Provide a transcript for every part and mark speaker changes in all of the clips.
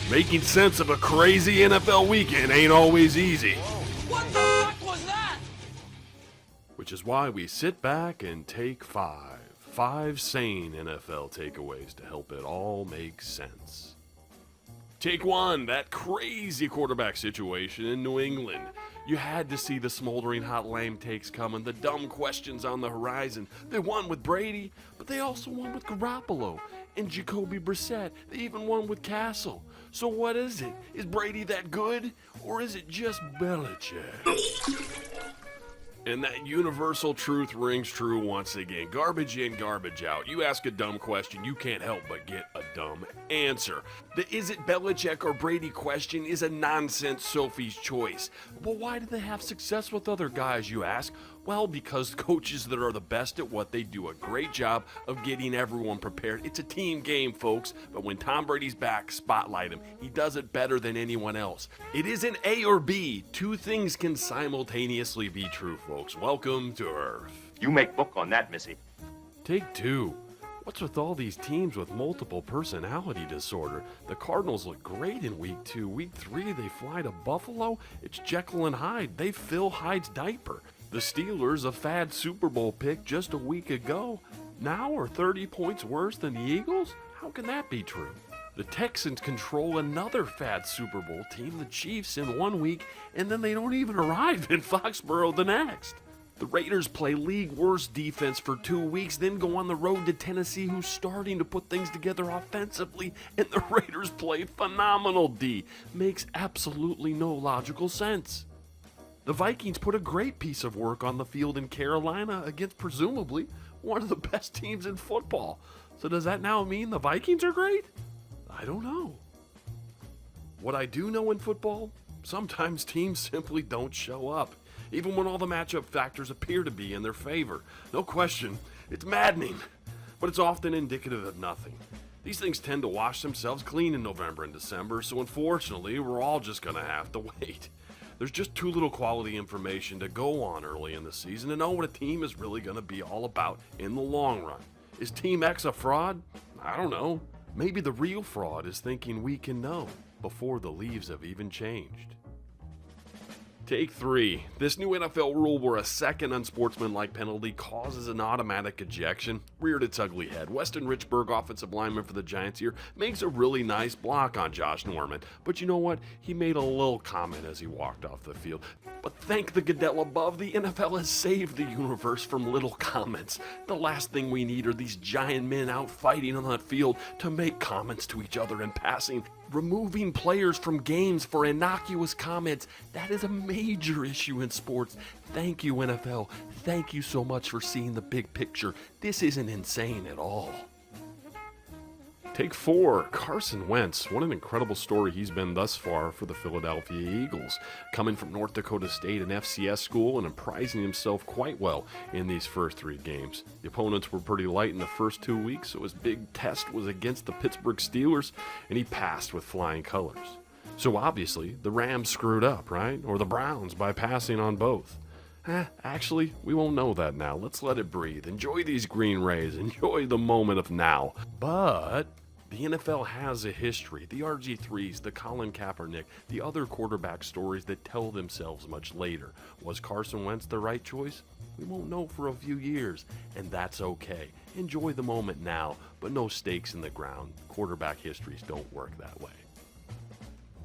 Speaker 1: Making sense of a crazy NFL weekend ain't always easy.
Speaker 2: What the fuck was that?
Speaker 1: Which is why we sit back and take five. 5 sane NFL takeaways to help it all make sense. Take 1, that crazy quarterback situation in New England. You had to see the smoldering hot lame takes coming, the dumb questions on the horizon. They won with Brady, but they also won with Garoppolo and Jacoby Brissett. They even won with Castle. So what is it? Is Brady that good, or is it just Belichick? And that universal truth rings true once again. Garbage in, garbage out. You ask a dumb question, you can't help but get a dumb answer. The is it Belichick or Brady question is a nonsense Sophie's choice. Well, why do they have success with other guys, you ask? Well, because coaches that are the best at what they do a great job of getting everyone prepared. It's a team game, folks, but when Tom Brady's back, spotlight him. He does it better than anyone else. It isn't A or B. 2 things can simultaneously be true, folks. Welcome to Earth.
Speaker 3: You make book on that, Missy.
Speaker 1: Take 2. What's with all these teams with multiple personality disorder? The Cardinals look great in week 2. Week 3, they fly to Buffalo. It's Jekyll and Hyde. They fill Hyde's diaper. The Steelers, a fad Super Bowl pick just a week ago, now are 30 points worse than the Eagles? How can that be true? The Texans control another fad Super Bowl team, the Chiefs, in 1 week, and then they don't even arrive in Foxborough the next. The Raiders play league worst defense for 2 weeks, then go on the road to Tennessee, who's starting to put things together offensively, and the Raiders play phenomenal D. Makes absolutely no logical sense. The Vikings put a great piece of work on the field in Carolina against presumably one of the best teams in football. So does that now mean the Vikings are great? I don't know. What I do know in football, sometimes teams simply don't show up, even when all the matchup factors appear to be in their favor. No question, it's maddening, but it's often indicative of nothing. These things tend to wash themselves clean in November and December, so unfortunately, we're all just going to have to wait. There's just too little quality information to go on early in the season to know what a team is really going to be all about in the long run. Is Team X a fraud? I don't know. Maybe the real fraud is thinking we can know before the leaves have even changed. Take 3. This new NFL rule where a second unsportsmanlike penalty causes an automatic ejection reared its ugly head. Weston Richburg, offensive lineman for the Giants here, makes a really nice block on Josh Norman. But you know what? He made a little comment as he walked off the field. But thank the Goodell above, the NFL has saved the universe from little comments. The last thing we need are these giant men out fighting on that field to make comments to each other in passing. Removing players from games for innocuous comments, that is a major issue in sports. Thank you, NFL. Thank you so much for seeing the big picture. This isn't insane at all. Take 4, Carson Wentz. What an incredible story he's been thus far for the Philadelphia Eagles. Coming from North Dakota State, an FCS school, and prizing himself quite well in these first 3 games. The opponents were pretty light in the first 2 weeks, so his big test was against the Pittsburgh Steelers, and he passed with flying colors. So obviously, the Rams screwed up, right? Or the Browns by passing on both. Actually, we won't know that now. Let's let it breathe. Enjoy these green rays. Enjoy the moment of now. But the NFL has a history. The RG3s, the Colin Kaepernick, the other quarterback stories that tell themselves much later. Was Carson Wentz the right choice? We won't know for a few years, and that's okay. Enjoy the moment now, but no stakes in the ground. Quarterback histories don't work that way.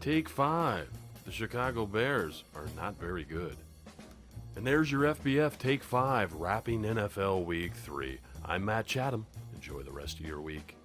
Speaker 1: Take 5. The Chicago Bears are not very good. And there's your FBF Take 5, wrapping NFL Week 3. I'm Matt Chatham. Enjoy the rest of your week.